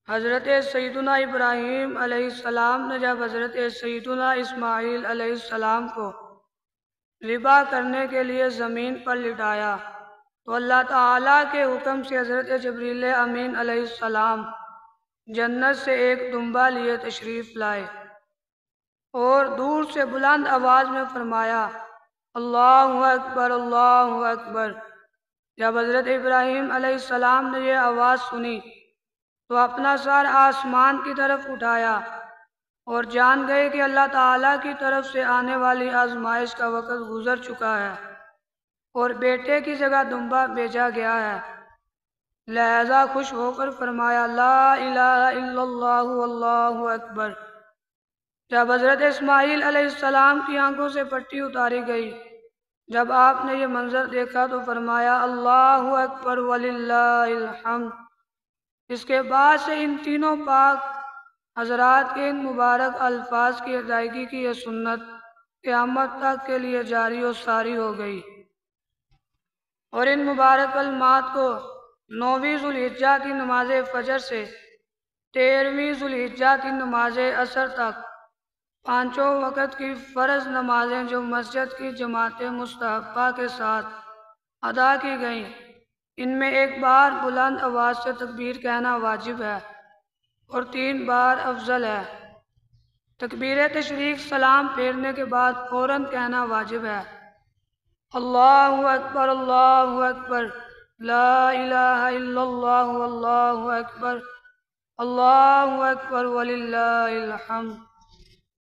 حضرت سیدنا ابراہیم علیہ السلام نے جب حضرت سیدنا اسماعیل علیہ السلام کو ذبح کرنے کے لیے زمین پر لٹایا تو اللہ تعالیٰ کے حکم سے حضرت جبریل امین علیہ السلام جنت سے ایک دمبا لیے تشریف لائے اور دور سے بلند آواز میں فرمایا اللہ اکبر اللہ اکبر۔ جب حضرت ابراہیم علیہ السلام نے یہ آواز سنی تو اپنا سر آسمان کی طرف اٹھایا اور جان گئے کہ اللہ تعالیٰ کی طرف سے آنے والی آزمائش کا وقت گزر چکا ہے اور بیٹے کی جگہ دمبا بھیجا گیا ہے، لہذا خوش ہو کر فرمایا لا الہ الا اللہ واللہ اکبر۔ جب حضرت اسماعیل علیہ السلام کی آنکھوں سے پٹی اتاری گئی، جب آپ نے یہ منظر دیکھا تو فرمایا اللہ اکبر وللہ الحمد۔ اس کے بعد سے ان تینوں پاک حضرات کے ان مبارک الفاظ کی ادائیگی کی یہ سنت قیامت تک کے لیے جاری و ساری ہو گئی، اور ان مبارک کلمات کو 9ویں ذوالحجہ کی نماز فجر سے 13ویں ذوالحجہ کی نماز عصر تک 5 وقت کی فرض نمازیں جو مسجد کی جماعت مستحبہ کے ساتھ ادا کی گئیں، ان میں ایک بار بلند آواز سے تکبیر کہنا واجب ہے اور 3 بار افضل ہے۔ تکبیر تشریق سلام پھیرنے کے بعد فوراً کہنا واجب ہے اللہ اکبر اللہ اکبر، لا الہ الا اللہ واللہ اکبر، اللہ اکبر وللہ الحمد۔